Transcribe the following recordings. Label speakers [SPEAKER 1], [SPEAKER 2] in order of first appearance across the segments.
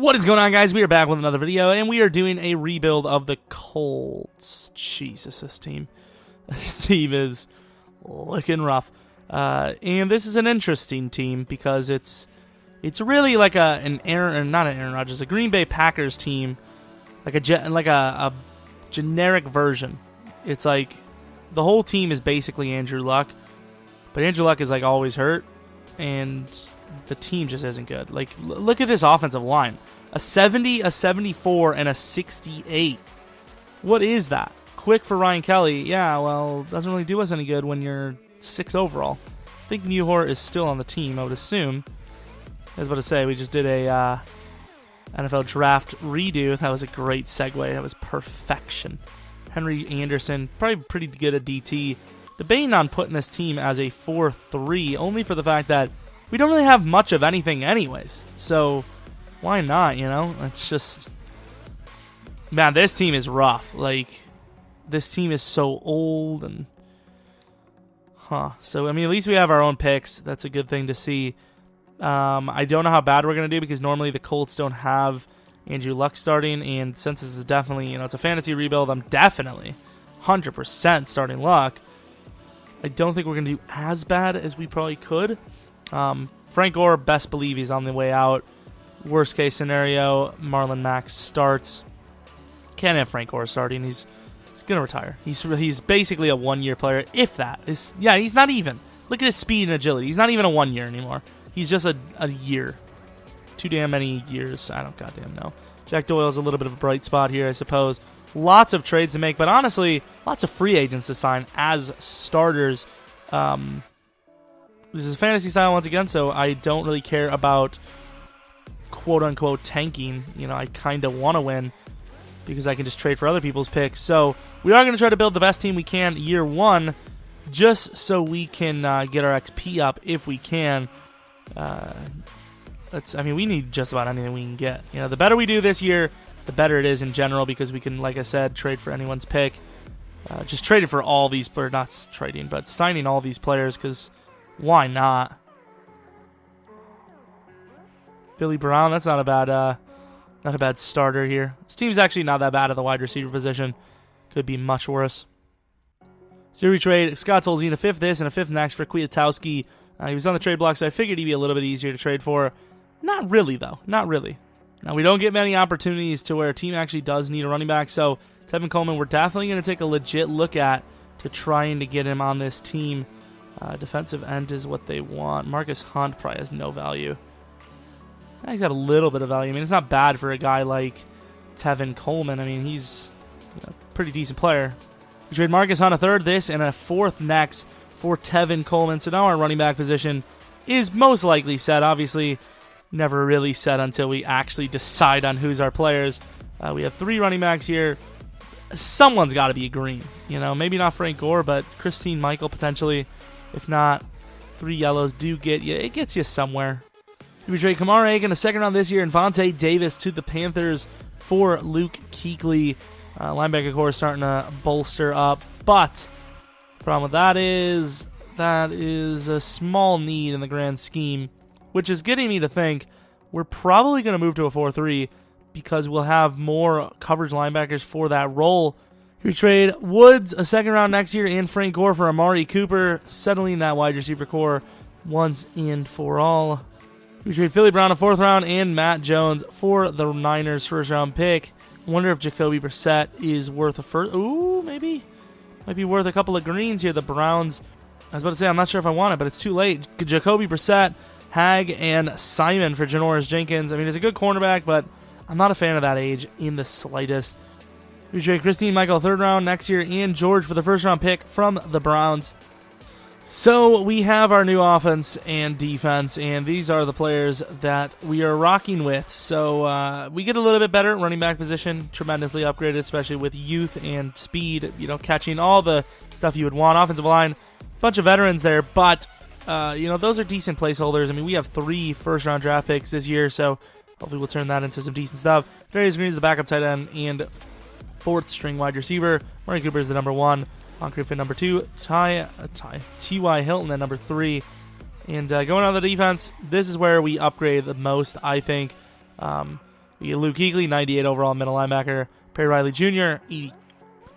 [SPEAKER 1] What is going on, guys? We are back with another video, and we are doing a rebuild of the Colts. Jesus, this team is looking rough. And this is an interesting team because it's really like not an Aaron Rodgers, a Green Bay Packers team, like a generic version. It's like the whole team is basically Andrew Luck, but Andrew Luck is like always hurt, and the team just isn't good. Like, look at this offensive line. A 70, a 74, and a 68. What is that? Quick for Ryan Kelly. Yeah, well, doesn't really do us any good when you're 6 overall. I think Newhart is still on the team, I would assume. I was about to say, we just did a NFL draft redo. That was a great segue. That was perfection. Henry Anderson, probably pretty good at DT. Debating on putting this team as a 4-3, only for the fact that we don't really have much of anything anyways. So, why not, you know? It's just... Man, this team is rough. Like, this team is so old and... So, I mean, at least we have our own picks. That's a good thing to see. I don't know how bad we're going to do because normally the Colts don't have Andrew Luck starting. And since this is definitely, you know, it's a fantasy rebuild, I'm definitely 100% starting Luck. I don't think we're going to do as bad as we probably could. Frank Gore, best believe he's on the way out. Worst case scenario, Marlon Mack starts. Can't have Frank Gore starting. He's going to retire. He's basically a 1-year player, if that. He's not even. Look at his speed and agility. He's not even a 1 year anymore. He's just a year. Too damn many years. I don't goddamn know. Jack Doyle's a little bit of a bright spot here, I suppose. Lots of trades to make, but honestly, lots of free agents to sign as starters. This is fantasy style once again, so I don't really care about quote-unquote tanking. You know, I kind of want to win because I can just trade for other people's picks. So we are going to try to build the best team we can year one just so we can get our XP up if we can. We need just about anything we can get. You know, the better we do this year, the better it is in general because we can, like I said, trade for anyone's pick. Just traded for all these, or not trading, but signing all these players because why not? Billy Brown, that's not a bad starter here. This team's actually not that bad at the wide receiver position. Could be much worse. So we trade Scott Tolzien, a 5th this and a 5th next for Kwiatkowski. He was on the trade block, so I figured he'd be a little bit easier to trade for. Not really, though. Not really. Now, we don't get many opportunities to where a team actually does need a running back, so Tevin Coleman, we're definitely going to take a legit look at to trying to get him on this team. Defensive end is what they want. Marcus Hunt probably has no value. He's got a little bit of value. I mean, it's not bad for a guy like Tevin Coleman. I mean, he's a pretty decent player. We trade Marcus Hunt, a 3rd this and a 4th next for Tevin Coleman. So now our running back position is most likely set. Obviously, never really set until we actually decide on who's our players. We have 3 running backs here. Someone's got to be green. You know, maybe not Frank Gore, but Christine Michael potentially. If not, 3 yellows do get you. It gets you somewhere. We trade Kamara Aiken, a 2nd round this year, and Vontae Davis to the Panthers for Luke Kuechly. Linebacker core starting to bolster up, but the problem with that is a small need in the grand scheme, which is getting me to think we're probably going to move to a 4-3 because we'll have more coverage linebackers for that role. We trade Woods, a 2nd round next year, and Frank Gore for Amari Cooper, settling that wide receiver core once and for all. We trade Philly Brown, a 4th round, and Matt Jones for the Niners' 1st round pick. I wonder if Jacoby Brissett is worth a first. Ooh, maybe. Might be worth a couple of greens here. The Browns, I was about to say, I'm not sure if I want it, but it's too late. Jacoby Brissett, Hag, and Simon for Janoris Jenkins. I mean, he's a good cornerback, but I'm not a fan of that age in the slightest. We trade Christine Michael, 3rd round next year, and George for the 1st round pick from the Browns. So we have our new offense and defense, and these are the players that we are rocking with. So we get a little bit better at running back position, tremendously upgraded, especially with youth and speed, you know, catching all the stuff you would want. Offensive line, bunch of veterans there, but, you know, those are decent placeholders. I mean, we have 3 first-round draft picks this year, so hopefully we'll turn that into some decent stuff. Darius Green is the backup tight end and 4th-string wide receiver. Murray Cooper is the number 1. Moncrief at number 2, T.Y. Hilton at number 3. And going on the defense, this is where we upgrade the most, I think. We get Luke Kuechly, 98 overall middle linebacker. Perry Riley Jr.,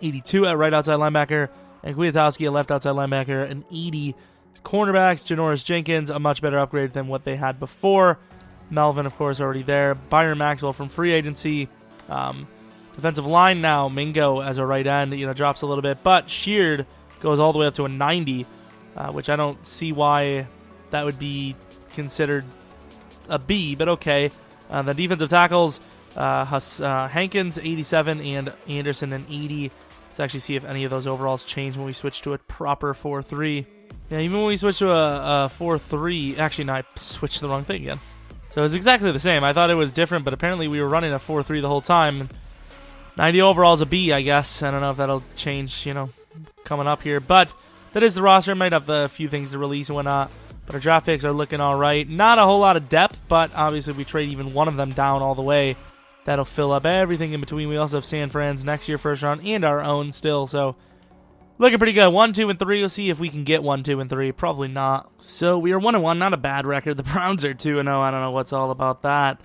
[SPEAKER 1] 82 at right outside linebacker. And Kwiatkowski, a left outside linebacker, an 80. Cornerbacks, Janoris Jenkins, a much better upgrade than what they had before. Melvin, of course, already there. Byron Maxwell from free agency. Defensive line now, Mingo as a right end, drops a little bit. But Sheard goes all the way up to a 90, which I don't see why that would be considered a B, but okay. The defensive tackles, Hankins, 87, and Anderson, an 80. Let's actually see if any of those overalls change when we switch to a proper 4-3. Yeah, even when we switch to a 4-3, actually, no, I switched the wrong thing again. So it's exactly the same. I thought it was different, but apparently we were running a 4-3 the whole time. 90 overall is a B, I guess. I don't know if that'll change, coming up here. But that is the roster. Might have a few things to release and whatnot. But our draft picks are looking all right. Not a whole lot of depth, but obviously we trade even one of them down all the way. That'll fill up everything in between. We also have San Fran's next year first round and our own still. So looking pretty good. 1, 2, and 3. We'll see if we can get 1, 2, and 3. Probably not. So we are 1-1. Not a bad record. The Browns are 2-0. I don't know what's all about that.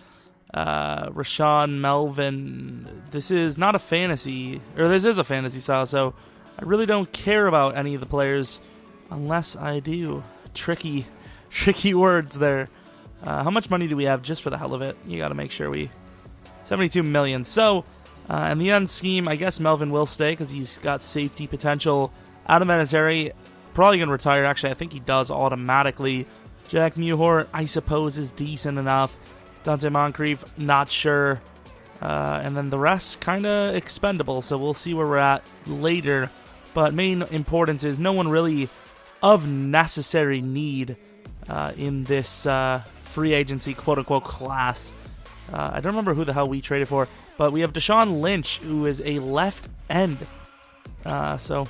[SPEAKER 1] Rashawn Melvin. This is not a fantasy, or this is a fantasy style. So I really don't care about any of the players unless I do. Tricky words there. How much money do we have just for the hell of it? You got to make sure we... 72 million. So, in the end scheme, I guess Melvin will stay because he's got safety potential. Adam Vinatieri, probably going to retire. Actually, I think he does automatically. Jack Muhort, I suppose, is decent enough. Dante Moncrief, not sure. And then the rest, kind of expendable. So we'll see where we're at later. But main importance is no one really of necessary need in this free agency quote-unquote class. I don't remember who the hell we traded for, but we have Deshaun Lynch, who is a left end. So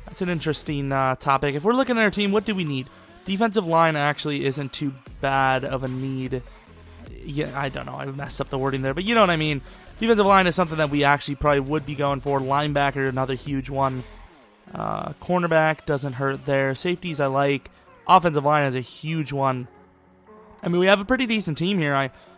[SPEAKER 1] that's an interesting topic. If we're looking at our team, what do we need? Defensive line actually isn't too bad of a need. Yeah, I don't know. I messed up the wording there, but you know what I mean. Defensive line is something that we actually probably would be going for. Linebacker, another huge one. Cornerback doesn't hurt there. Safeties I like. Offensive line is a huge one. I mean, we have a pretty decent team here.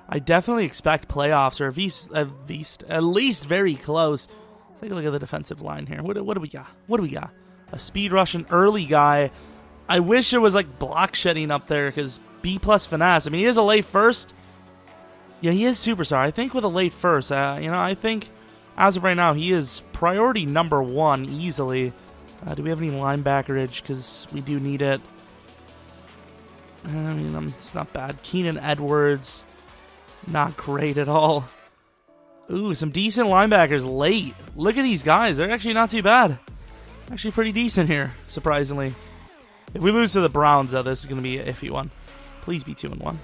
[SPEAKER 1] I definitely expect playoffs, or at least very close. Let's take a look at the defensive line here. What do we got? What do we got? A speed rush, an early guy. I wish it was like block shedding up there because B+ finesse. I mean, he is a late first. Yeah, he is superstar. I think with a late first, I think as of right now, he is priority number 1 easily. Do we have any linebackerage? Because we do need it. I mean, it's not bad. Keenan Edwards. Not great at all. Ooh, some decent linebackers late. Look at these guys. They're actually not too bad. Actually pretty decent here, surprisingly. If we lose to the Browns, though, this is going to be an iffy one. Please be 2-1.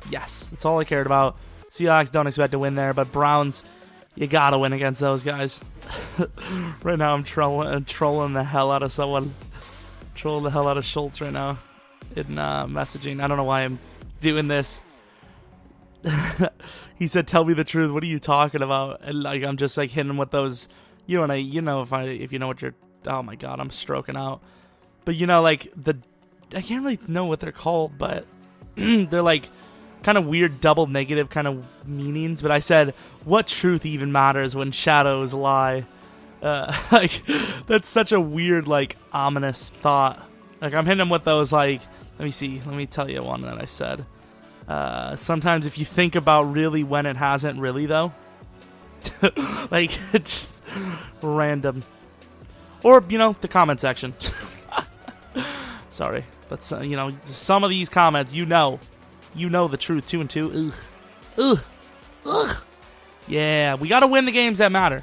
[SPEAKER 1] Yes, that's all I cared about. Seahawks don't expect to win there, but Browns, you got to win against those guys. Right now I'm trolling the hell out of someone. Trolling the hell out of Schultz right now in messaging. I don't know why I'm doing this. He said, "Tell me the truth. What are you talking about?" And I'm just hitting him with those. If you know what you're. Oh my god, I'm stroking out. But I can't really know what they're called, but they're kind of weird double negative kind of meanings. But I said, "What truth even matters when shadows lie?" That's such a weird ominous thought. I'm hitting him with those let me see. Let me tell you one that I said. Sometimes if you think about really when it hasn't really though. Just random. Or, the comment section. Sorry. But, some of these comments, you know the truth. 2-2. Ugh. Yeah, we got to win the games that matter.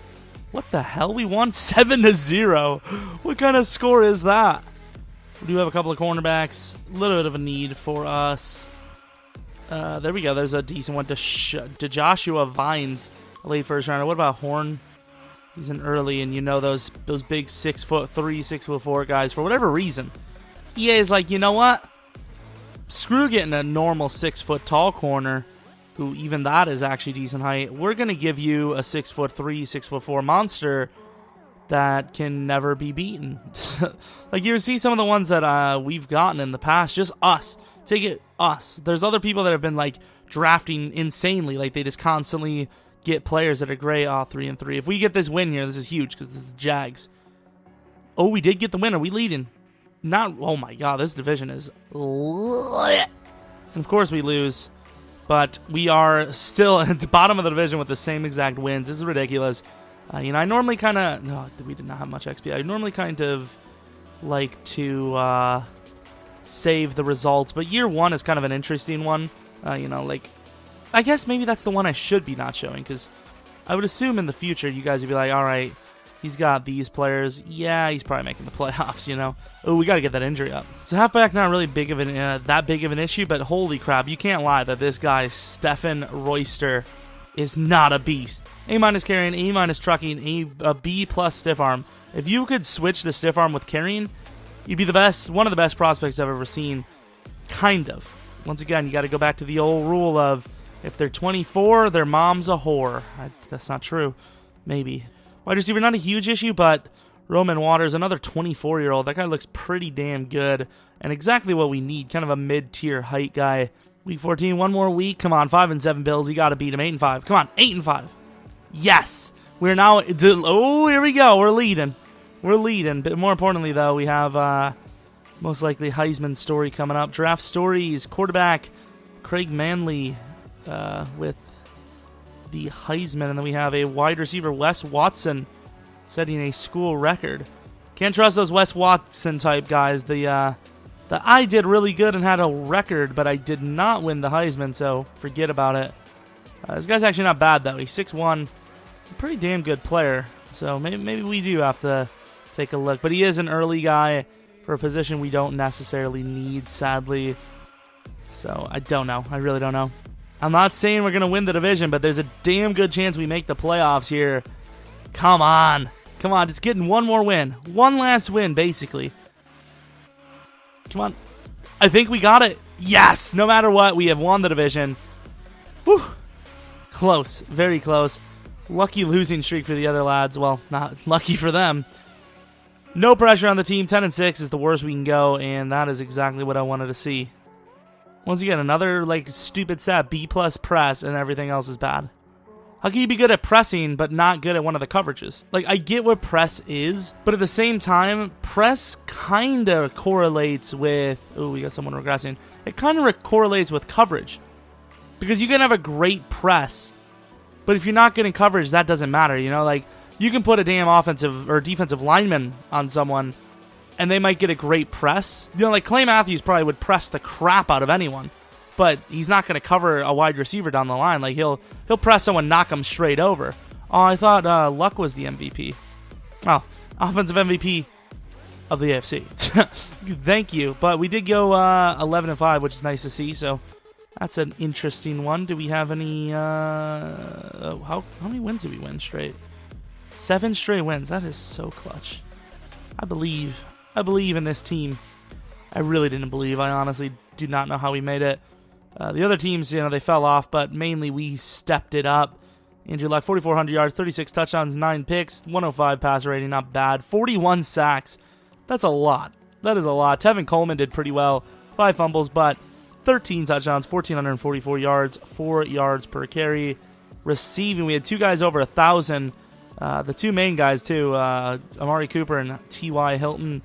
[SPEAKER 1] What the hell? We won 7-0. What kind of score is that? We do have a couple of cornerbacks. A little bit of a need for us. There we go. There's a decent one to Joshua Vines, a late first rounder. What about Horn? He's an early, and those big 6'3", 6'4" guys, for whatever reason, EA is you know what? Screw getting a normal 6' tall corner, who even that is actually decent height. We're gonna give you a 6'3", 6'4" monster that can never be beaten. You see some of the ones that we've gotten in the past, just us. Take it, us. There's other people that have been drafting insanely. They just constantly get players that are great. 3-3. If we get this win here, this is huge because this is Jags. Oh, we did get the win. Are we leading? Not. Oh my God, this division is lit. And of course we lose, but we are still at the bottom of the division with the same exact wins. This is ridiculous. I normally kind of. No, we did not have much XP. I normally kind of like to save the results, but year one is kind of an interesting one. I guess maybe that's the one I should be not showing, because I would assume in the future you guys would be like, all right, he's got these players. Yeah, he's probably making the playoffs, Oh, we got to get that injury up. So halfback, not really big of that big of an issue, but holy crap, you can't lie that this guy, Stefan Royster, is not a beast. A- carrying, A- trucking, a B+ stiff arm. If you could switch the stiff arm with carrying, you'd be one of the best prospects I've ever seen. Kind of. Once again, you got to go back to the old rule of, if they're 24, their mom's a whore. That's not true. Maybe. Wide receiver, not a huge issue, but Roman Waters, another 24-year-old. That guy looks pretty damn good, and exactly what we need. Kind of a mid-tier height guy. Week 14, one more week. Come on, 5-7 Bills. You got to beat him. 8-5. Come on, 8-5. Yes. We're now. Oh, here we go. We're leading. But more importantly, though, we have most likely Heisman story coming up. Draft stories. Quarterback Craig Manley with the Heisman, and then we have a wide receiver, Wes Watson, setting a school record. Can't trust those Wes Watson type guys. I did really good and had a record, but I did not win the Heisman, so forget about it. This guy's actually not bad, though. He's 6'1", a pretty damn good player, so maybe we do have to take a look. But he is an early guy for a position we don't necessarily need, sadly. So I don't know. I really don't know. I'm not saying we're going to win the division, but there's a damn good chance we make the playoffs here. Come on. Just getting one more win. One last win, basically. Come on. I think we got it. Yes! No matter what, we have won the division. Whew. Close. Very close. Lucky losing streak for the other lads. Well, not lucky for them. No pressure on the team. 10-6 is the worst we can go, and that is exactly what I wanted to see. Once again, another stupid stat, B+ press, and everything else is bad. How can you be good at pressing but not good at one of the coverages? I get what press is, but at the same time, press kind of correlates with... Oh, we got someone regressing. It kind of correlates with coverage. Because you can have a great press, but if you're not getting coverage, that doesn't matter, you can put a damn offensive or defensive lineman on someone, and they might get a great press. Clay Matthews probably would press the crap out of anyone, but he's not going to cover a wide receiver down the line. He'll press someone, knock him straight over. Oh, I thought Luck was the MVP. Oh, offensive MVP of the AFC. Thank you. But we did go 11-5, which is nice to see, so that's an interesting one. Do we have any... how many wins did we win straight? 7 straight wins. That is so clutch. I believe in this team. I really didn't believe. I honestly do not know how we made it. The other teams, they fell off, but mainly we stepped it up. Andrew Luck, 4,400 yards, 36 touchdowns, 9 picks, 105 passer rating, not bad. 41 sacks. That's a lot. That is a lot. Tevin Coleman did pretty well. 5 fumbles, but 13 touchdowns, 1,444 yards, 4 yards per carry. Receiving, we had 2 guys over 1,000. The 2 main guys, too, Amari Cooper and T.Y. Hilton.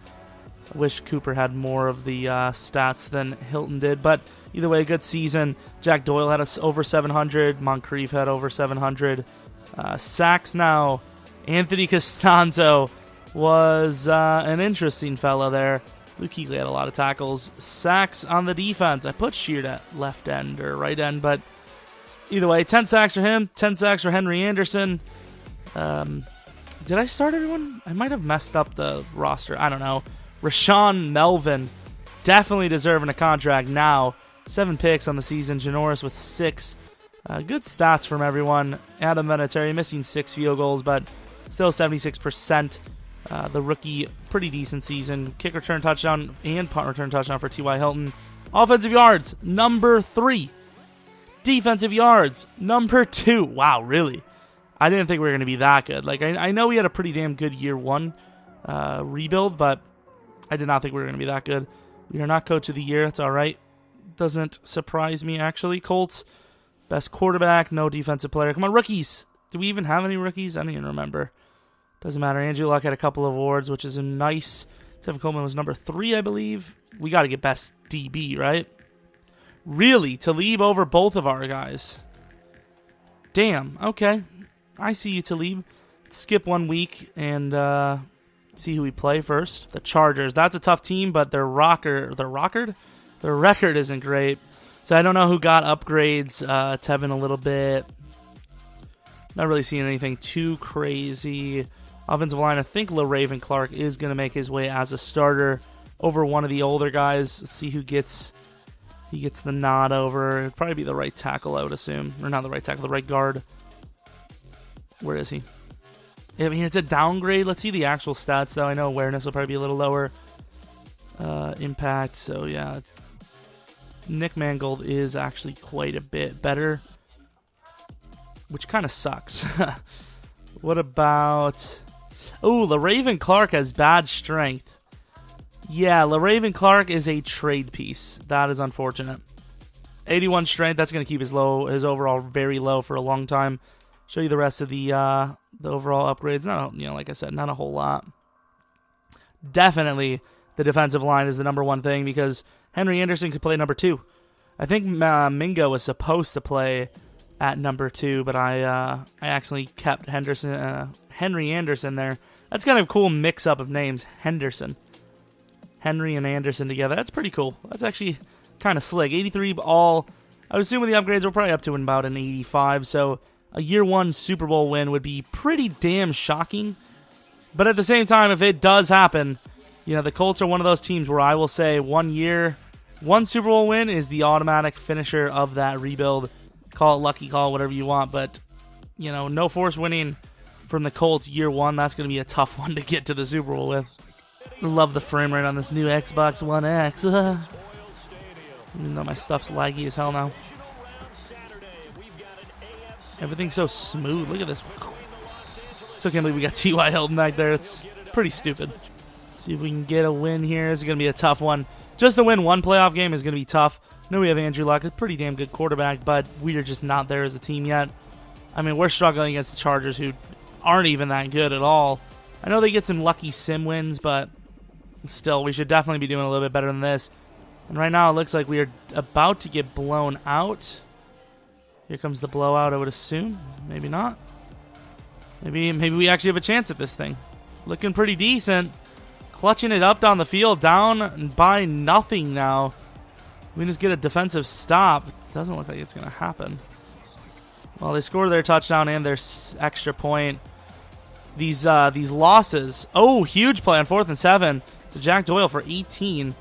[SPEAKER 1] I wish Cooper had more of the stats than Hilton did, but either way, a good season. Jack Doyle had over 700. Moncrief had over 700. Sacks now. Anthony Costanzo was an interesting fella there. Luke Kuechly had a lot of tackles. Sacks on the defense. I put Sheard at left end or right end, but either way, 10 sacks for him, 10 sacks for Henry Anderson. Did I start everyone? I might have messed up the roster. I don't know. Rashawn Melvin, definitely deserving a contract now. 7 picks on the season. Janoris with 6. Good stats from everyone. Adam Vinatieri missing 6 field goals, but still 76%. The rookie, pretty decent season. Kick return touchdown and punt return touchdown for T.Y. Hilton. Offensive yards, number 3. Defensive yards, number 2. Wow, really? I didn't think we were going to be that good. I know we had a pretty damn good year 1 rebuild, but I did not think we were going to be that good. We are not coach of the year. That's all right. Doesn't surprise me, actually. Colts, best quarterback, no defensive player. Come on, rookies. Do we even have any rookies? I don't even remember. Doesn't matter. Andrew Luck had a couple of awards, which is a nice. Tevin Coleman was number 3, I believe. We got to get best DB, right? Really? Talib over both of our guys. Damn. Okay. I see you, Talib. Skip 1 week and see who we play first. The Chargers. That's a tough team, but their record isn't great. So I don't know who got upgrades. Tevin a little bit. Not really seeing anything too crazy. Offensive line, I think LaRaven Clark is going to make his way as a starter over one of the older guys. Let's see who gets the nod over. It'd probably be the right tackle, I would assume. Or not the right tackle, the right guard. Where is he? I mean, it's a downgrade. Let's see the actual stats, though. I know awareness will probably be a little lower. Impact, so yeah. Nick Mangold is actually quite a bit better, which kind of sucks. What about... Oh, LaRaven Clark has bad strength. Yeah, LaRaven Clark is a trade piece. That is unfortunate. 81 strength, that's going to keep his overall very low for a long time. Show you the rest of the overall upgrades. Not, like I said, not a whole lot. Definitely the defensive line is the number one thing because Henry Anderson could play number 2. I think Mingo was supposed to play at number 2, but I actually kept Henry Anderson there. That's kind of a cool mix-up of names. Henderson. Henry and Anderson together. That's pretty cool. That's actually kind of slick. 83 all. I would assume with the upgrades, we're probably up to about an 85, so a year 1 Super Bowl win would be pretty damn shocking. But at the same time, if it does happen, the Colts are one of those teams where I will say 1 year, 1 Super Bowl win is the automatic finisher of that rebuild. Call it lucky, call it whatever you want, but, no force winning from the Colts year 1, that's going to be a tough one to get to the Super Bowl with. Love the frame rate on this new Xbox One X. Even though my stuff's laggy as hell now. Everything's so smooth. Look at this. Still can't believe we got T.Y. Hilton back there. It's pretty stupid. Let's see if we can get a win here. This is going to be a tough one. Just to win 1 playoff game is going to be tough. I know we have Andrew Luck, a pretty damn good quarterback, but we are just not there as a team yet. I mean, we're struggling against the Chargers, who aren't even that good at all. I know they get some lucky sim wins, but still, we should definitely be doing a little bit better than this. And right now, it looks like we are about to get blown out. Here comes the blowout, I would assume. Maybe not. Maybe we actually have a chance at this thing. Looking pretty decent. Clutching it up down the field, down by nothing now. We just get a defensive stop. Doesn't look like it's going to happen. Well, they scored their touchdown and their extra point. These losses. Oh, huge play on 4th and 7 to Jack Doyle for 18.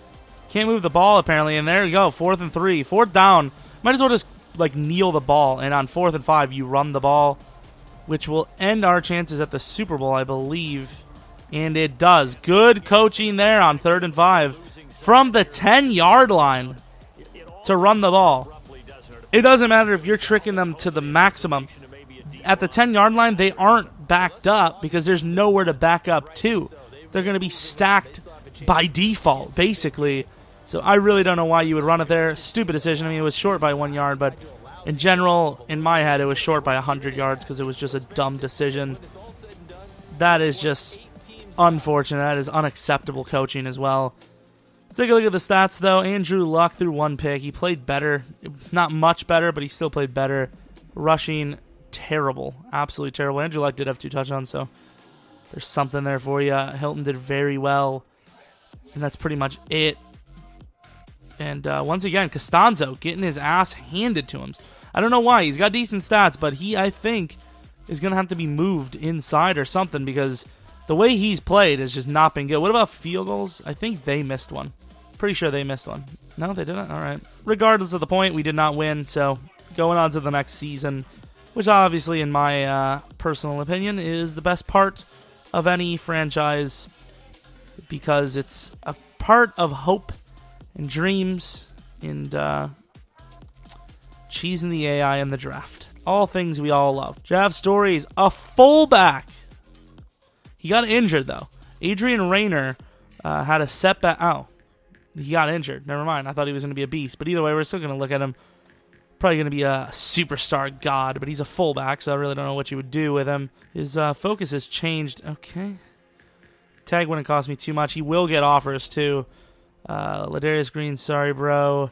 [SPEAKER 1] Can't move the ball apparently, and there you go. 4th and 3. 4th down. Might as well just kneel the ball, and on 4th and 5 you run the ball, which will end our chances at the Super Bowl, I believe. And it does. Good coaching there on 3rd and 5 from the 10-yard line to run the ball. It doesn't matter if you're tricking them to the maximum. At the 10-yard line, they aren't backed up because there's nowhere to back up to. They're going to be stacked by default, basically. So I really don't know why you would run it there. Stupid decision. I mean, it was short by 1 yard, but in general, in my head, it was short by 100 yards because it was just a dumb decision. That is just unfortunate. That is unacceptable coaching as well. Let's take a look at the stats, though. Andrew Luck threw 1 pick. He played better. Not much better, but he still played better. Rushing, terrible. Absolutely terrible. Andrew Luck did have 2 touchdowns, so there's something there for you. Hilton did very well, and that's pretty much it. And once again, Costanzo getting his ass handed to him. I don't know why. He's got decent stats, but he, I think, is going to have to be moved inside or something because the way he's played has just not been good. What about field goals? I think they missed one. Pretty sure they missed one. No, they didn't? All right. Regardless of the point, we did not win, so going on to the next season, which obviously, in my personal opinion, is the best part of any franchise because it's a part of hope and dreams and cheesing the AI in the draft. All things we all love. Draft stories, a fullback. He got injured, though. Adrian Rayner had a setback. Oh, he got injured. Never mind. I thought he was going to be a beast. But either way, we're still going to look at him. Probably going to be a superstar god, but he's a fullback, so I really don't know what you would do with him. His focus has changed. Okay. Tag wouldn't cost me too much. He will get offers, too. Ladarius Green, sorry, bro.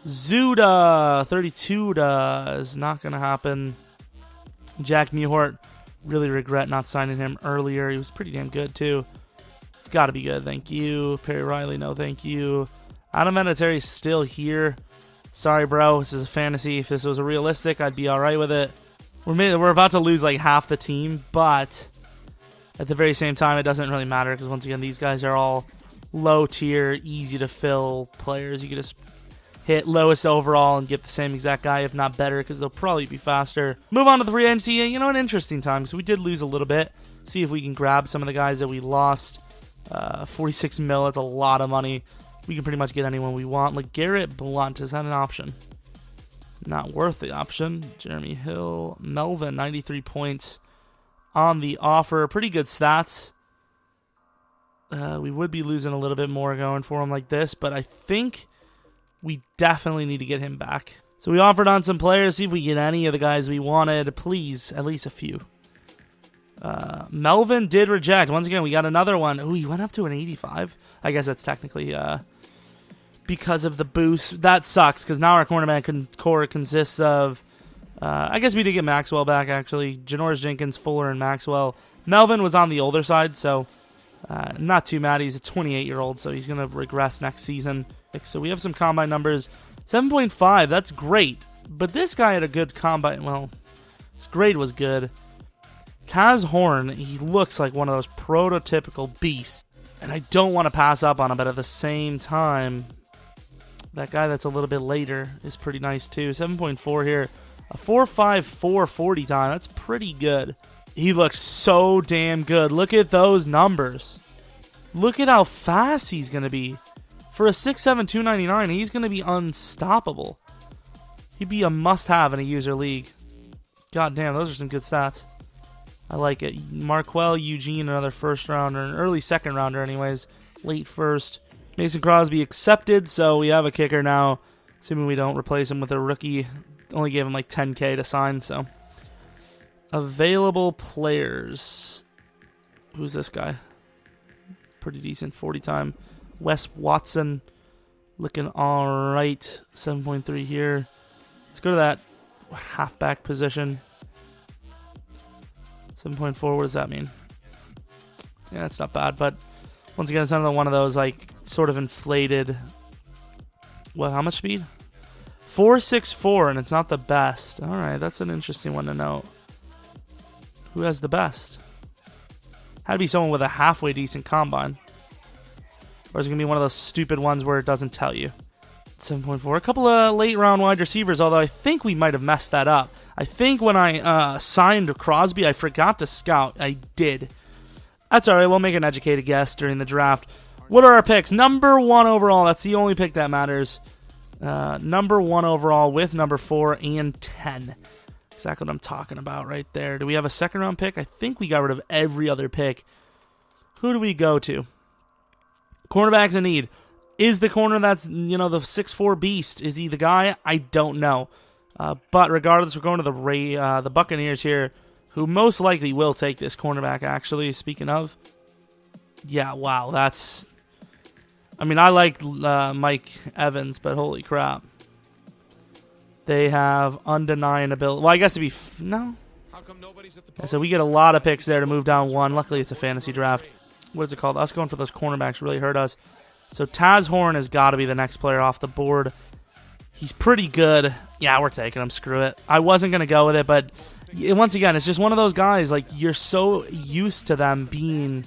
[SPEAKER 1] Zuda, 32 is not going to happen. Jack Mewhort, really regret not signing him earlier. He was pretty damn good, too. It's got to be good, thank you. Perry Riley, no thank you. Adam Vinatieri's still here. Sorry, bro. This is a fantasy. If this was a realistic, I'd be all right with it. We're about to lose like half the team, but at the very same time, it doesn't really matter because once again, these guys are all low tier, easy to fill players. You can just hit lowest overall and get the same exact guy, if not better, because they'll probably be faster. Move on to the free agency. You know, an interesting time because we did lose a little bit. See if we can grab some of the guys that we lost. 46 mil. That's a lot of money. We can pretty much get anyone we want. Like Garrett Blunt, is that an option? Not worth the option. Jeremy Hill, Melvin, 93 points on the offer. Pretty good stats. We would be losing a little bit more going for him like this, but I think we definitely need to get him back. So we offered on some players, see if we get any of the guys we wanted. Please, at least a few. Melvin did reject. Once again, we got another one. Ooh, he went up to an 85. I guess that's technically because of the boost. That sucks because now our cornerback core consists of, I guess we did get Maxwell back, actually. Janoris Jenkins, Fuller, and Maxwell. Melvin was on the older side, so not too mad. He's a 28-year-old, so he's going to regress next season. So we have some combine numbers. 7.5, that's great. But this guy had a good combine. Well, his grade was good. Taz Horn, he looks like one of those prototypical beasts. And I don't want to pass up on him, but at the same time, that guy that's a little bit later is pretty nice too. 7.4 here. A 4.54 40 time. That's pretty good. He looks so damn good. Look at those numbers. Look at how fast he's going to be. For a 6'7", 299, he's going to be unstoppable. He'd be a must-have in a user league. God damn, those are some good stats. I like it. Marquell Eugene, another first rounder, an early second rounder anyways, late first. Mason Crosby accepted, so we have a kicker now, assuming we don't replace him with a rookie. Only gave him like 10K to sign, so. Available players. Who's this guy? Pretty decent, 40 time. Wes Watson, looking all right. 7.3 here. Let's go to that halfback position. 7.4, what does that mean? Yeah, it's not bad, but once again, it's another one of those, like, sort of inflated. Well, how much speed? 4.64, and it's not the best. All right, that's an interesting one to note. Who has the best? Had to be someone with a halfway decent combine. Or is it going to be one of those stupid ones where it doesn't tell you? 7.4. A couple of late-round wide receivers, although I think we might have messed that up. I think when I signed Crosby, I forgot to scout. I did. That's all right. We'll make an educated guess during the draft. What are our picks? Number 1 overall. That's the only pick that matters. Number 1 overall with number 4 and 10. Exactly what I'm talking about right there. Do we have a second-round pick? I think we got rid of every other pick. Who do we go to? Cornerback's in need. Is the corner that's, you know, the 6'4 beast, is he the guy? I don't know. But regardless, we're going to the Buccaneers here, who most likely will take this cornerback, actually. Speaking of. Yeah, wow, that's... I mean, I like Mike Evans, but holy crap. They have undeniable... Well, I guess it'd be... No? Yeah, so we get a lot of picks there to move down 1. Luckily, it's a fantasy draft. What is it called? Us going for those cornerbacks really hurt us. So Taz Horn has got to be the next player off the board. He's pretty good. Yeah, we're taking him. Screw it. I wasn't going to go with it, but once again, it's just one of those guys, like, you're so used to them being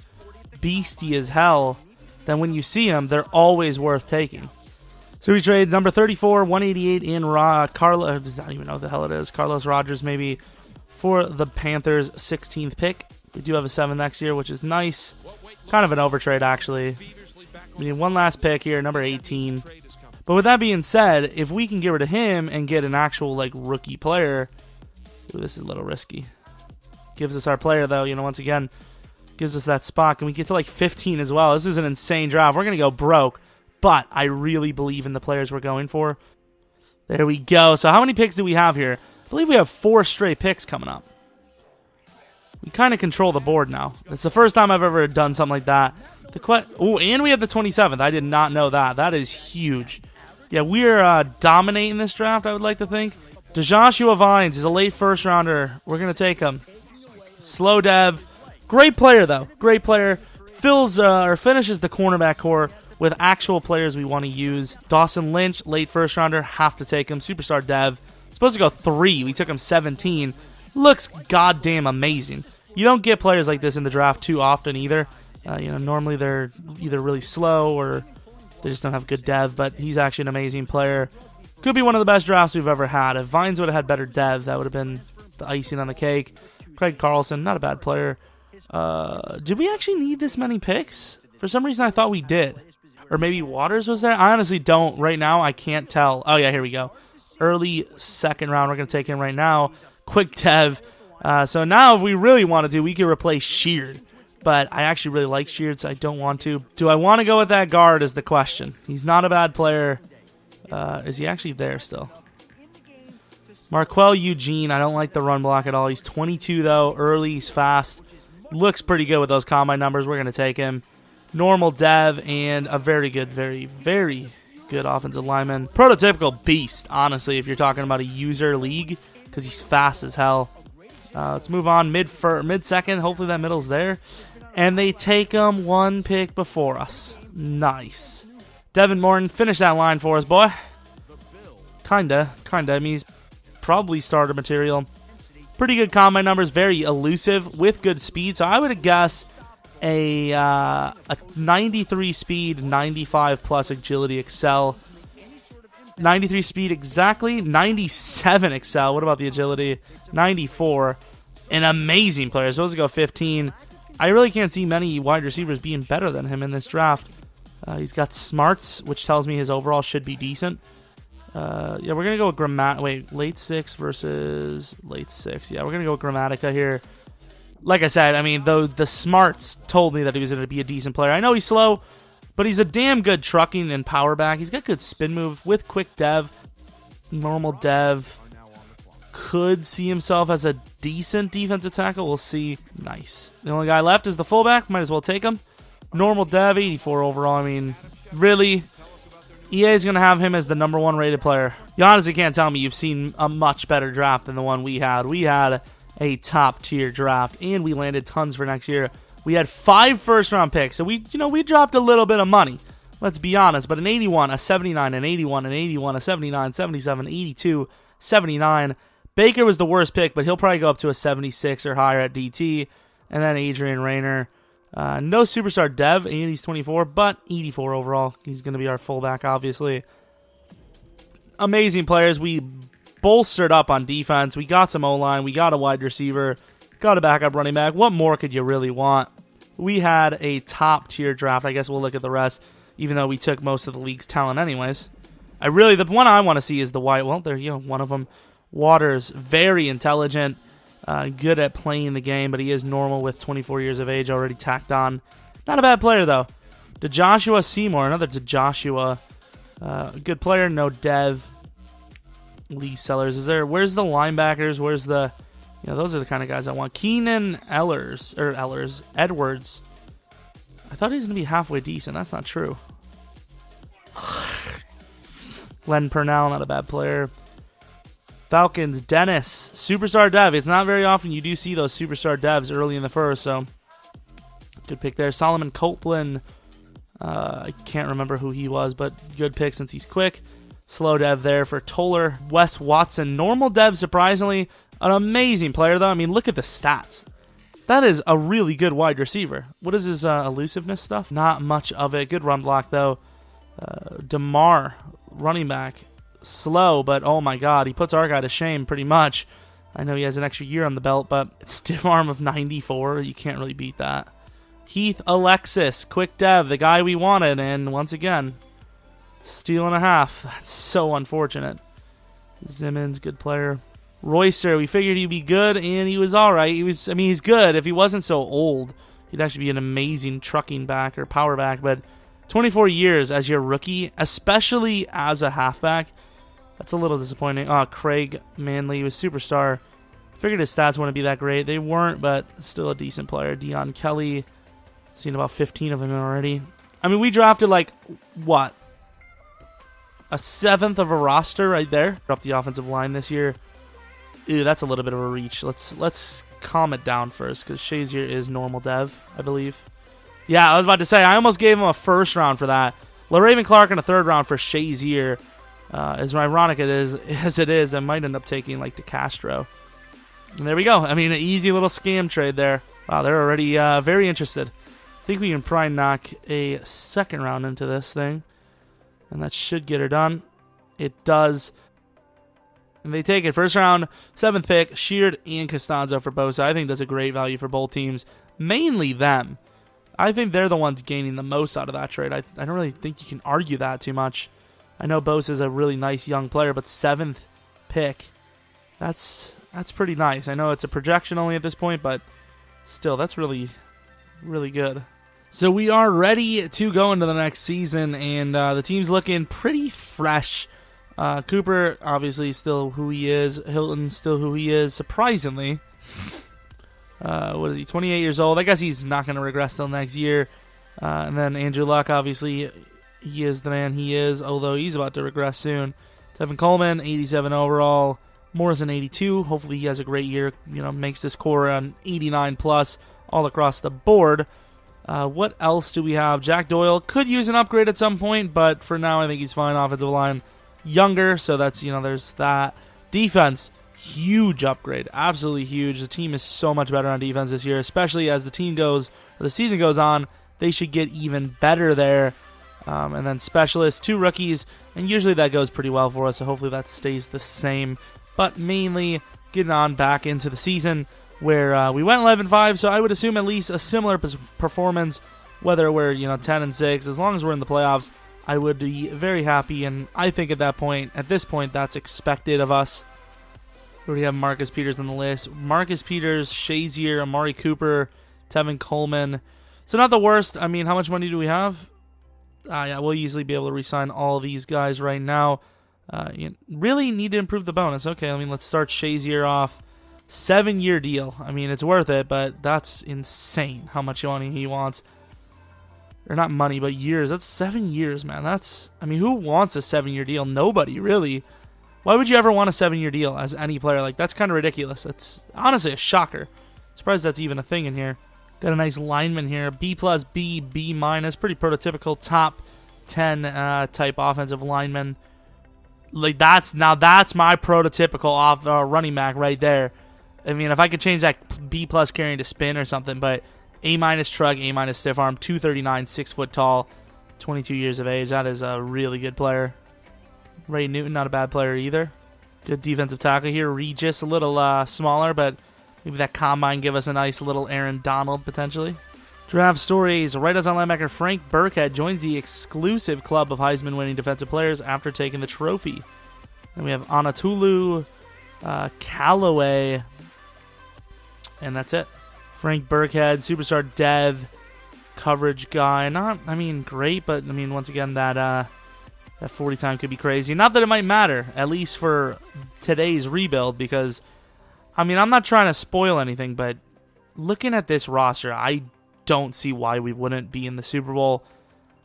[SPEAKER 1] beastie as hell that when you see them, they're always worth taking. So we trade number 34, 188 in Carlos, I don't even know what the hell it is, Carlos Rogers maybe, for the Panthers' 16th pick. We do have a 7 next year, which is nice. Kind of an overtrade, actually. We need one last pick here, number 18. But with that being said, if we can get rid of him and get an actual, like, rookie player, ooh, this is a little risky. Gives us our player, though, you know, once again, gives us that spot. Can we get to, like, 15 as well? This is an insane draft. We're going to go broke, but I really believe in the players we're going for. There we go. So how many picks do we have here? I believe we have 4 straight picks coming up. We kind of control the board now. It's the first time I've ever done something like that. Oh, and we have the 27th. I did not know that. That is huge. Yeah, we're dominating this draft, I would like to think. DeJoshua Vines is a late first rounder. We're going to take him. Slow dev. Great player, though. Great player. Finishes the cornerback core with actual players we want to use. Dawson Lynch, late first rounder. Have to take him. Superstar dev. Supposed to go 3. We took him 17. Looks goddamn amazing. You don't get players like this in the draft too often either. Normally they're either really slow or they just don't have good dev, but he's actually an amazing player. Could be one of the best drafts we've ever had. If Vines would have had better dev, that would have been the icing on the cake. Craig Carlson, not a bad player. Did we actually need this many picks? For some reason I thought we did. Or maybe Waters was there? I honestly don't. Right now I can't tell. Oh yeah, here we go. Early second round. We're going to take him right now. Quick dev. So now if we really wanted to, we could replace Sheard. But I actually really like Sheard, so I don't want to. Do I want to go with that guard is the question. He's not a bad player. Is he actually there still? Marquel Eugene, I don't like the run block at all. He's 22, though. Early, he's fast. Looks pretty good with those combine numbers. We're going to take him. Normal dev and a very good, very, very good offensive lineman. Prototypical beast, honestly, if you're talking about a user league, because he's fast as hell. Let's move on mid-second. Hopefully that middle's there. And they take him 1 pick before us. Nice. Devin Morton, finish that line for us, boy. Kinda. I mean, he's probably starter material. Pretty good combine numbers. Very elusive with good speed. So I would guess a 93 speed, 95 plus agility excel. 93 speed exactly. 97 excel. What about the agility? 94. An amazing player. Supposed to go 15. I really can't see many wide receivers being better than him in this draft. He's got smarts, which tells me his overall should be decent. Yeah, we're going to go with late 6 versus late 6. Yeah, we're going to go with Grammatica here. Like I said, I mean, the smarts told me that he was going to be a decent player. I know he's slow, but he's a damn good trucking and power back. He's got good spin move with quick dev. Normal dev. Could see himself as a decent defensive tackle. We'll see. Nice. The only guy left is the fullback. Might as well take him. Normal dev, 84 overall. I mean, really, EA is going to have him as the number 1 rated player. You honestly can't tell me you've seen a much better draft than the one we had. We had a top-tier draft, and we landed tons for next year. We had 5 first-round picks, so we dropped a little bit of money. Let's be honest, but an 81, a 79, an 81, an 81, a 79, 77, 82, 79. Baker was the worst pick, but he'll probably go up to a 76 or higher at DT. And then Adrian Rayner. No superstar dev, and he's 24, but 84 overall. He's going to be our fullback, obviously. Amazing players. We bolstered up on defense. We got some O-line. We got a wide receiver. Got a backup running back. What more could you really want? We had a top-tier draft. I guess we'll look at the rest, even though we took most of the league's talent anyways. The one I want to see is the white. Well, there you go, one of them. Waters, very intelligent, good at playing the game, but he is normal with 24 years of age already tacked on. Not a bad player, though. DeJoshua Seymour, another DeJoshua. Good player, no dev. Lee Sellers. Where's the linebackers? Where's the... those are the kind of guys I want. Keenan Edwards. I thought he was going to be halfway decent. That's not true. Len Purnell, not a bad player. Falcons, Dennis, superstar dev. It's not very often you do see those superstar devs early in the first, so good pick there. Solomon Copeland, I can't remember who he was, but good pick since he's quick. Slow dev there for Toller. Wes Watson, normal dev, surprisingly. An amazing player, though. I mean, look at the stats. That is a really good wide receiver. What is his elusiveness stuff? Not much of it. Good run block, though. DeMar, running back. Slow, but oh my god, he puts our guy to shame pretty much. I know he has an extra year on the belt, but stiff arm of 94, you can't really beat that. Heath Alexis, quick dev, the guy we wanted, and once again, steal and a half. That's so unfortunate. Simmons, good player. Royster, we figured he'd be good, and he was alright. He's good. If he wasn't so old, he'd actually be an amazing trucking back or power back, but 24 years as your rookie, especially as a halfback, That's a little disappointing. Craig Manley was superstar. Figured his stats wouldn't be that great. They weren't, but still a decent player. Dion Kelly. Seen about 15 of them already. I mean, we drafted like, what? A 7th of a roster right there. Up the offensive line this year. Ew, that's a little bit of a reach. Let's calm it down first, because Shazier is normal dev, I believe. Yeah, I was about to say, I almost gave him a first round for that. LaRaven Clark in a 3rd round for Shazier. As ironic as it is, I might end up taking like DeCastro. And there we go. I mean, an easy little scam trade there. Wow, they're already very interested. I think we can probably knock a 2nd round into this thing. And that should get her done. It does. And they take it. 1st round, 7th pick, Sheard and Costanzo for Bosa. I think that's a great value for both teams. Mainly them. I think they're the ones gaining the most out of that trade. I don't really think you can argue that too much. I know Bosa is a really nice young player, but 7th pick, that's pretty nice. I know it's a projection only at this point, but still, that's really, really good. So we are ready to go into the next season, and the team's looking pretty fresh. Cooper, obviously, still who he is. Hilton, still who he is, surprisingly. What is he, 28 years old? I guess he's not going to regress till next year. And then Andrew Luck, obviously, he is the man he is, although he's about to regress soon. Tevin Coleman, 87 overall. Morrison, 82. Hopefully he has a great year, makes this core an 89 plus all across the board. What else do we have? Jack Doyle could use an upgrade at some point, but for now I think he's fine. Offensive line, younger, so that's, there's that. Defense, huge upgrade, absolutely huge. The team is so much better on defense this year, especially as the season goes on. They should get even better there. And then specialists, 2 rookies, and usually that goes pretty well for us, so hopefully that stays the same. But mainly getting on back into the season where we went 11-5, so I would assume at least a similar performance, whether we're 10-6, as long as we're in the playoffs. I would be very happy, and I think at this point, that's expected of us. We already have Marcus Peters on the list. Marcus Peters, Shazier, Amari Cooper, Tevin Coleman. So not the worst. I mean, how much money do we have? Yeah, we'll easily be able to re-sign all these guys right now. Really need to improve the bonus. Okay, let's start Shazier off. 7-year deal. I mean, it's worth it, but that's insane how much money he wants. Or not money, but years. That's 7 years, man. Who wants a 7-year deal? Nobody, really. Why would you ever want a 7-year deal as any player? That's kind of ridiculous. It's honestly a shocker. Surprised that's even a thing in here. Got a nice lineman here. B+, B, B-. Pretty prototypical top 10 type offensive lineman. That's my prototypical running back right there. I mean, if I could change that B+ carrying to spin or something, but A- shrug, A- stiff arm, 239, 6 foot tall, 22 years of age. That is a really good player. Ray Newton, not a bad player either. Good defensive tackle here. Regis, a little smaller, but maybe that combine give us a nice little Aaron Donald potentially. Draft stories. Right outside linebacker Frank Burkhead joins the exclusive club of Heisman-winning defensive players after taking the trophy. Then we have Anatolu Callaway, and that's it. Frank Burkhead, superstar dev, coverage guy. Not, great, but once again, that 40 time could be crazy. Not that it might matter, at least for today's rebuild, because I'm not trying to spoil anything, but looking at this roster, I don't see why we wouldn't be in the Super Bowl.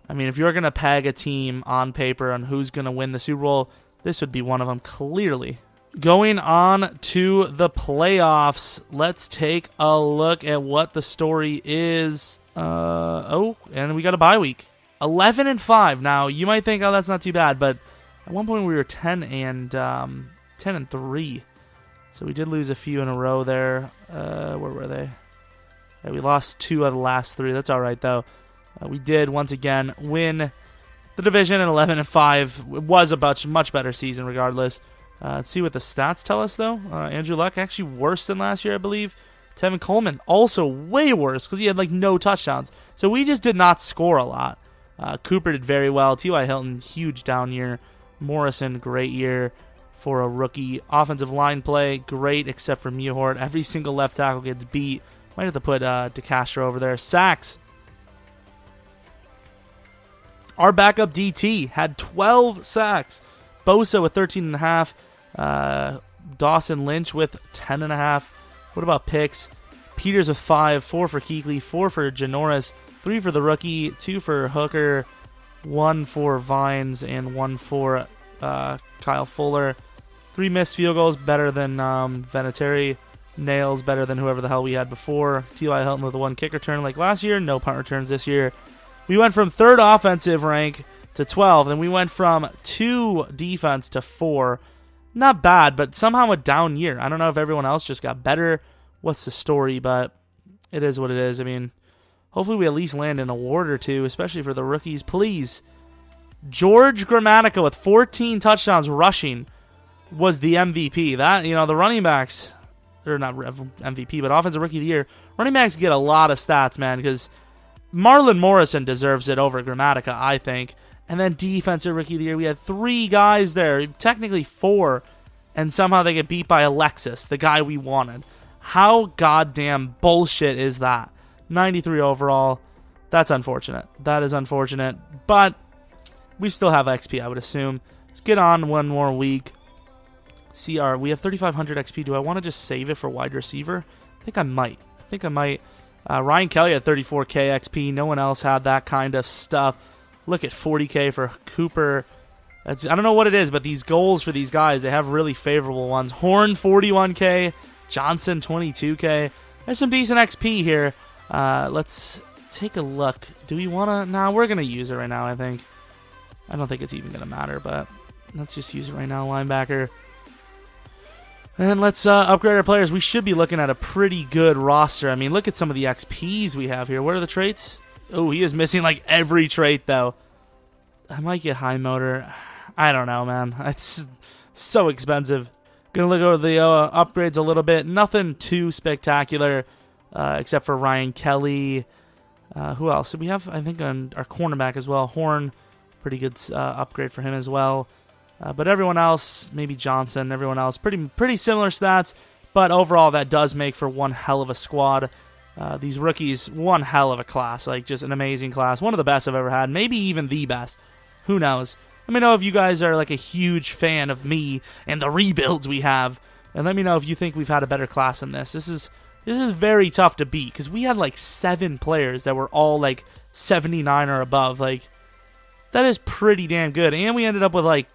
[SPEAKER 1] If you're going to peg a team on paper on who's going to win the Super Bowl, this would be one of them, clearly. Going on to the playoffs, let's take a look at what the story is. And we got a bye week. 11-5. Now, you might think, that's not too bad, but at one point we were 10-3. So we did lose a few in a row there. Where were they? Yeah, we lost 2 out of the last 3. That's all right, though. We did, once again, win the division at 11-5. It was a much better season regardless. Let's see what the stats tell us, though. Andrew Luck actually worse than last year, I believe. Tevin Coleman also way worse because he had no touchdowns. So we just did not score a lot. Cooper did very well. T.Y. Hilton, huge down year. Morrison, great year for a rookie. Offensive line play, great except for Mewhort. Every single left tackle gets beat. Might have to put DeCastro over there. Sacks. Our backup DT had 12 sacks. Bosa with 13.5. Dawson Lynch with 10.5. What about picks? Peters with 5, 4 for Kuechly, 4 for Janoris, 3 for the rookie, 2 for Hooker, 1 for Vines, and 1 for Kyle Fuller. 3 missed field goals, better than Vinatieri. Nails, better than whoever the hell we had before. T.Y. Hilton with a 1 kick return like last year. No punt returns this year. We went from 3rd offensive rank to 12, and we went from 2 defense to 4. Not bad, but somehow a down year. I don't know if everyone else just got better. What's the story? But it is what it is. I mean, hopefully we at least land an award or two, especially for the rookies. Please. George Gramatica with 14 touchdowns rushing was the MVP. That, you know, the running backs, they're not MVP, but Offensive Rookie of the Year. Running backs get a lot of stats, man, because Marlon Morrison deserves it over Gramatica, I think. And then Defensive Rookie of the Year, we had 3 guys there, technically 4, and somehow they get beat by Alexis, the guy we wanted. How goddamn bullshit is that? 93 overall. That's unfortunate. That is unfortunate. But we still have XP, I would assume. Let's get on one more week. We have 3,500 XP. Do I want to just save it for wide receiver? I think I might. Ryan Kelly had 34k XP. No one else had that kind of stuff. Look at 40k for Cooper. I don't know what it is, but these goals for these guys, they have really favorable ones. Horn, 41k. Johnson, 22k. There's some decent XP here. Let's take a look. Do we want to? Nah, we're going to use it right now, I think. I don't think it's even going to matter, but let's just use it right now. Linebacker. And let's upgrade our players. We should be looking at a pretty good roster. I mean, look at some of the XPs we have here. What are the traits? Oh, he is missing like every trait, though. I might get high motor. I don't know, man. It's so expensive. Gonna look over the upgrades a little bit. Nothing too spectacular, except for Ryan Kelly. Who else? So we have, I think, on our cornerback as well. Horn, pretty good upgrade for him as well. But everyone else, maybe Johnson, everyone else, pretty similar stats. But overall, that does make for one hell of a squad. These rookies, one hell of a class. Like, just an amazing class. One of the best I've ever had. Maybe even the best. Who knows? Let me know if you guys are like a huge fan of me and the rebuilds we have. And let me know if you think we've had a better class than this. This is very tough to beat. Because we had like 7 players that were all like 79 or above. Like, that is pretty damn good. And we ended up with like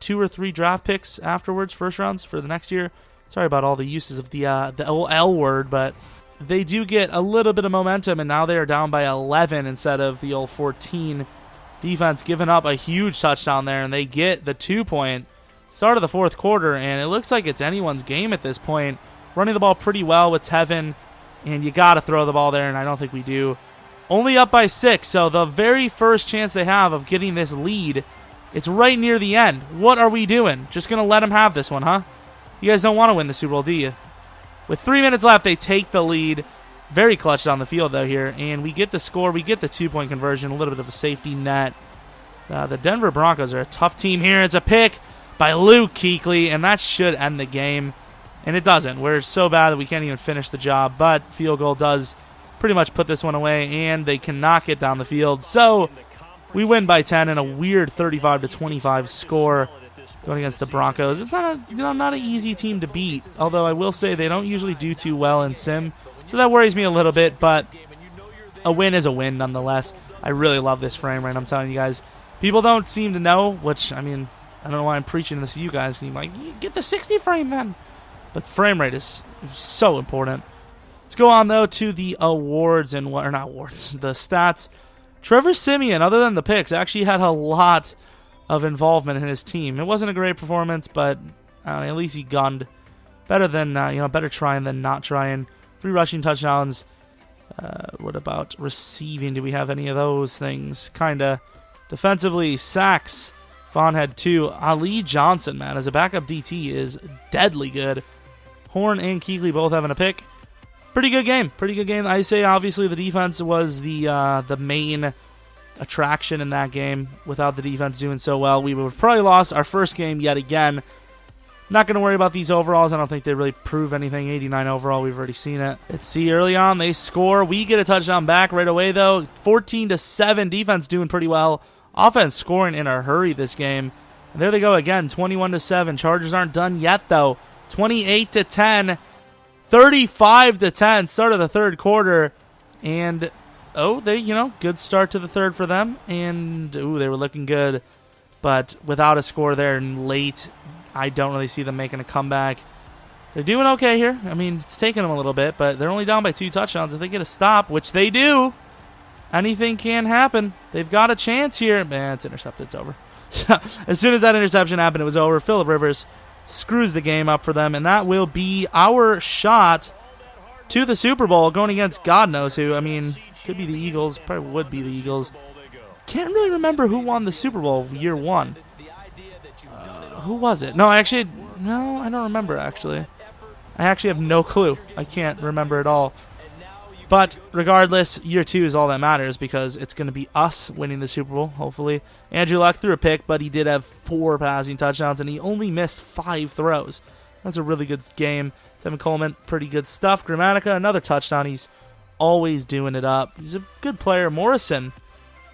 [SPEAKER 1] 2 or 3 draft picks afterwards, first rounds for the next year. Sorry about all the uses of the L word, but they do get a little bit of momentum, and now they are down by 11 instead of the old 14. Defense giving up a huge touchdown there, and they get the 2-point start of the fourth quarter, and it looks like it's anyone's game at this point. Running the ball pretty well with Tevin, and you got to throw the ball there, and I don't think we do. Only up by 6, so the very first chance they have of getting this lead, it's right near the end. What are we doing? Just going to let them have this one, huh? You guys don't want to win the Super Bowl, do you? With 3 minutes left, they take the lead. Very clutch on the field, though, here. And we get the score. We get the 2-point conversion. A little bit of a safety net. The Denver Broncos are a tough team here. It's a pick by Luke Kuechly, and that should end the game. And it doesn't. We're so bad that we can't even finish the job. But field goal does pretty much put this one away, and they cannot get down the field. So we win by 10 in a weird 35-25 score. Going against the Broncos. It's not an easy team to beat, although I will say they don't usually do too well in sim, so that worries me a little bit, but a win is a win nonetheless. I really love this frame rate, I'm telling you guys. People don't seem to know, which, I mean, I don't know why I'm preaching this to you guys. You're like, get the 60 frame, man. But frame rate is so important. Let's go on, though, to the awards and what, or not awards, the stats. Trevor Siemian, other than the picks, actually had a lot of involvement in his team. It wasn't a great performance, but at least he gunned. Better than better trying than not trying. 3 rushing touchdowns. What about receiving? Do we have any of those things? Kinda. Defensively, sacks. Vaughn had 2. Ali Johnson, man, as a backup DT is deadly good. Horn and Kuechly both having a pick. Pretty good game. I say obviously the defense was the main attraction in that game. Without the defense doing so well, we would have probably lost our first game yet again. Not going to worry about these overalls. I don't think they really prove anything. 89 overall, we've already seen it. Let's see, early on they score. We get a touchdown back right away, though. 14-7, defense doing pretty well. Offense scoring in a hurry this game. And there they go again, 21-7. Chargers aren't done yet, though. 28-10. 35-10. Start of the third quarter. And, good start to the third for them. And, they were looking good. But without a score there late, I don't really see them making a comeback. They're doing okay here. I mean, it's taking them a little bit, but they're only down by 2 touchdowns. If they get a stop, which they do, anything can happen. They've got a chance here. Man, it's intercepted. It's over. As soon as that interception happened, it was over. Phillip Rivers screws the game up for them, and that will be our shot to the Super Bowl, going against God knows who. I mean, could be the Eagles. Probably would be the Eagles. Can't really remember who won the Super Bowl year 1. Who was it? No, I don't remember, actually. I actually have no clue. I can't remember at all. But regardless, year 2 is all that matters because it's going to be us winning the Super Bowl, hopefully. Andrew Luck threw a pick, but he did have 4 passing touchdowns, and he only missed 5 throws. That's a really good game. Tevin Coleman, pretty good stuff. Grammatica, another touchdown. He's always doing it up. He's a good player. Morrison,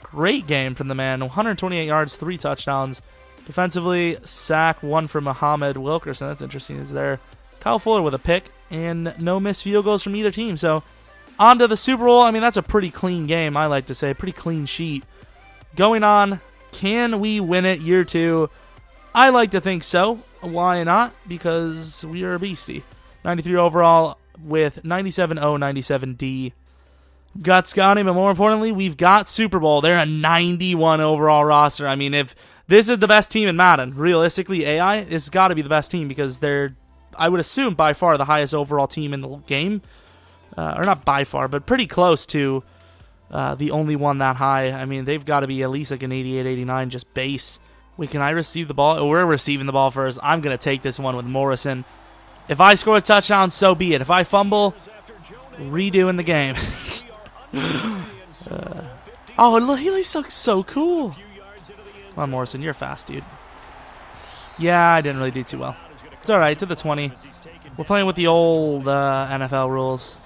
[SPEAKER 1] great game from the man. 128 yards, 3 touchdowns. Defensively, sack 1 for Muhammad Wilkerson. That's interesting. Is there Kyle Fuller with a pick and no missed field goals from either team. So on to the Super Bowl. I mean, that's a pretty clean game, I like to say. Pretty clean sheet. Going on, can we win it year 2? I like to think so. Why not? Because we are a beastie. 93 overall with 97-0, 97D. We've got Scotty, but more importantly, we've got Super Bowl. They're a 91 overall roster. I mean, if this is the best team in Madden, realistically, AI, it's got to be the best team because they're, I would assume, by far the highest overall team in the game. Or not by far, but pretty close to the only one that high. I mean, they've got to be at least like an 88, 89 just base. Wait, can I receive the ball? We're receiving the ball first. I'm going to take this one with Morrison. If I score a touchdown, so be it. If I fumble, redoing the game. Look, he looks so cool. Come on, Morrison, you're fast, dude. Yeah, I didn't really do too well. It's all right, to the 20. We're playing with the old NFL rules.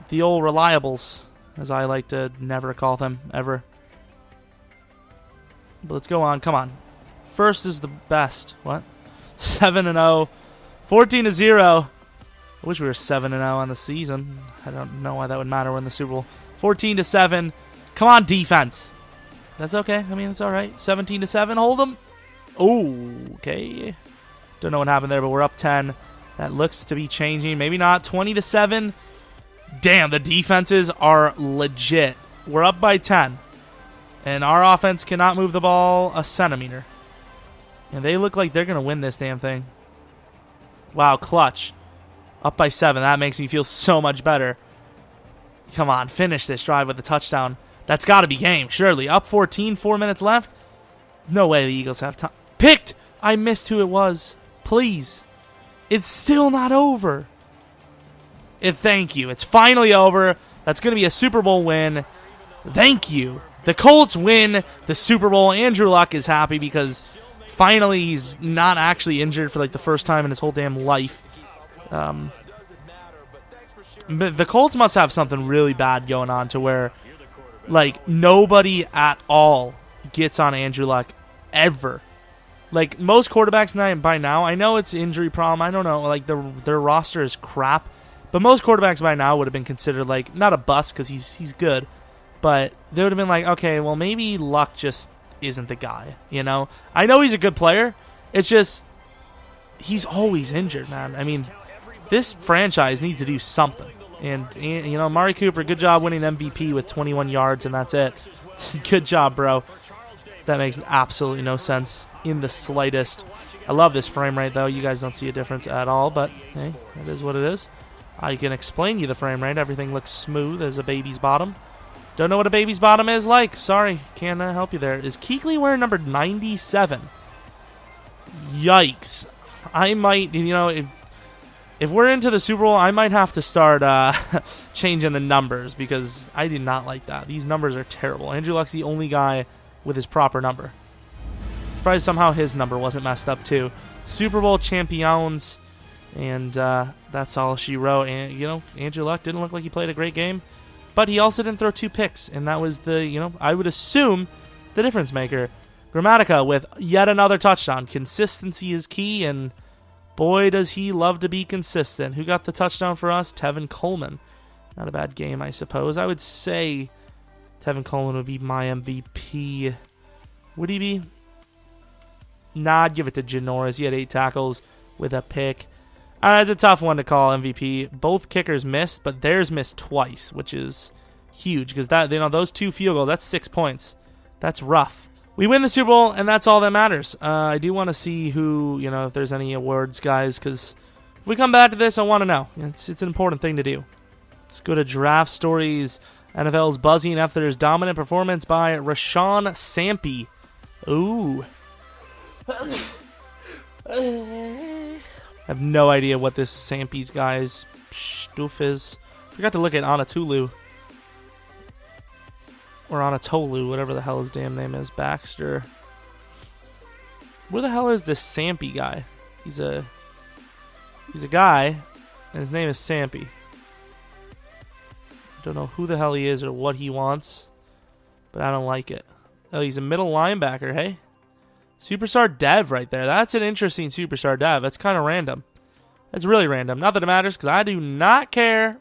[SPEAKER 1] The old reliables, as I like to never call them, ever. But let's go on. Come on. First is the best. What? 7-0. 14-0. I wish we were 7-0 on the season. I don't know why that would matter when the Super Bowl. 14-7. Come on, defense. That's okay. I mean, it's all right. 17-7. Hold them. Okay. Don't know what happened there, but we're up 10. That looks to be changing. Maybe not. 20-7. Damn, the defenses are legit. We're up by 10. And our offense cannot move the ball a centimeter. And they look like they're going to win this damn thing. Wow, clutch. Up by 7. That makes me feel so much better. Come on, finish this drive with a touchdown. That's got to be game, surely. Up 14, 4 minutes left. No way the Eagles have time. Picked! I missed who it was. Please. It's still not over. Thank you. It's finally over. That's going to be a Super Bowl win. Thank you. The Colts win the Super Bowl. Andrew Luck is happy because finally he's not actually injured for like the first time in his whole damn life. But the Colts must have something really bad going on to where like nobody at all gets on Andrew Luck ever. Like most quarterbacks by now, I know it's an injury problem. I don't know, like their roster is crap. But most quarterbacks by now would have been considered like not a bust because he's good, but they would have been like, okay, well maybe Luck just isn't the guy. You know, I know he's a good player. It's just he's always injured, man. I mean, this franchise needs to do something. And you know, Amari Cooper, good job winning MVP with 21 yards, and that's it. Good job, bro. That makes absolutely no sense in the slightest. I love this frame rate, though. You guys don't see a difference at all, but hey, it is what it is. I can explain you the frame rate. Everything looks smooth as a baby's bottom. Don't know what a baby's bottom is like. Sorry, can't help you there. Is Kuechly wearing number 97? Yikes. I might, you know, if we're into the Super Bowl, I might have to start changing the numbers because I did not like that. These numbers are terrible. Andrew Luck's the only guy with his proper number. Surprised somehow his number wasn't messed up too. Super Bowl champions, and that's all she wrote. And you know, Andrew Luck didn't look like he played a great game, but he also didn't throw 2 picks, and that was the, you know, I would assume the difference maker. Grammatica with yet another touchdown. Consistency is key, and boy, does he love to be consistent. Who got the touchdown for us? Tevin Coleman. Not a bad game, I suppose. I would say Tevin Coleman would be my MVP. Would he be? Nah, I'd give it to Janoris. He had 8 tackles with a pick. It's a tough one to call MVP. Both kickers missed, but theirs missed twice, which is huge because that, those 2 field goals, that's 6 points. That's rough. We win the Super Bowl, and that's all that matters. I do want to see who, if there's any awards, guys, because if we come back to this, I want to know. It's an important thing to do. Let's go to Draft Stories. NFL's buzzing after his dominant performance by Rashawn Sampy. Ooh. I have no idea what this Sampy's guy's stuff is. Forgot to look at Anatolu. Or Anatolu, whatever the hell his damn name is. Baxter. Where the hell is this Sampy guy? He's a guy, and his name is Sampy. Don't know who the hell he is or what he wants, but I don't like it. Oh, he's a middle linebacker, hey? Superstar dev right there. That's an interesting superstar dev. That's kind of random. That's really random. Not that it matters, because I do not care.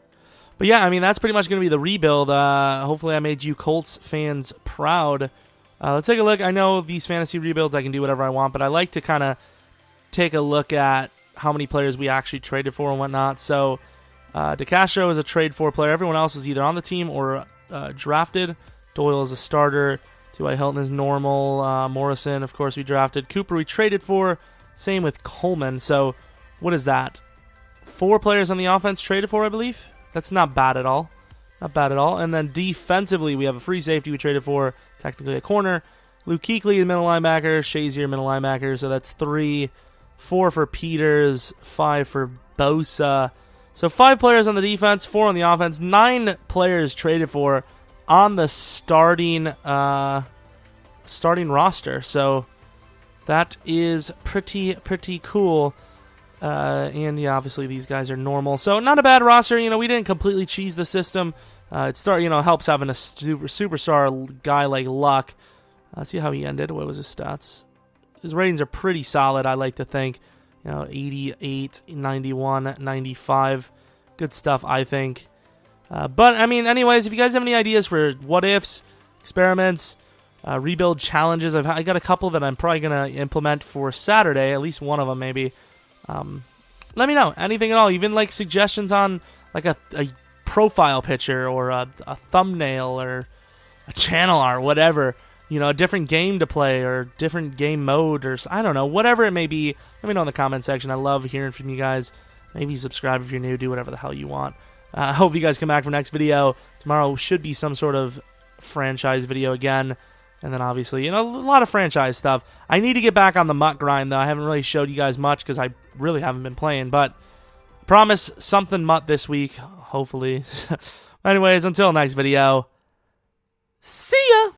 [SPEAKER 1] But yeah, that's pretty much going to be the rebuild. Hopefully I made you Colts fans proud. Let's take a look. I know these fantasy rebuilds, I can do whatever I want, but I like to kind of take a look at how many players we actually traded for and whatnot. So DeCastro is a trade for player. Everyone else was either on the team or drafted. Doyle is a starter. T.Y. Hilton is normal. Morrison, of course, we drafted. Cooper we traded for. Same with Coleman. So what is that? 4 players on the offense traded for, I believe. That's not bad at all. Not bad at all. And then defensively, we have a free safety we traded for, technically a corner. Luke Kuechly is middle linebacker. Shazier, middle linebacker. So that's 3. 4 for Peters. 5 for Bosa. So 5 players on the defense, 4 on the offense. 9 players traded for on the starting roster. So that is pretty cool. And yeah, obviously these guys are normal, so not a bad roster. We didn't completely cheese the system. It helps having a superstar guy like Luck. Let's see how he ended. What was his stats? His ratings are pretty solid, I like to think. 88, 91, 95. Good stuff, I think. But anyways, if you guys have any ideas for what ifs, experiments, rebuild challenges, I got a couple that I'm probably gonna implement for Saturday. At least one of them, maybe. Let me know. Anything at all. Even like suggestions on like a profile picture or a thumbnail or a channel art, whatever. A different game to play or different game mode or I don't know. Whatever it may be, let me know in the comment section. I love hearing from you guys. Maybe subscribe if you're new. Do whatever the hell you want. I hope you guys come back for next video. Tomorrow should be some sort of franchise video again. And then obviously, a lot of franchise stuff. I need to get back on the MUT grind, though. I haven't really showed you guys much because I really haven't been playing. But I promise something MUT this week, hopefully. Anyways, until next video, see ya!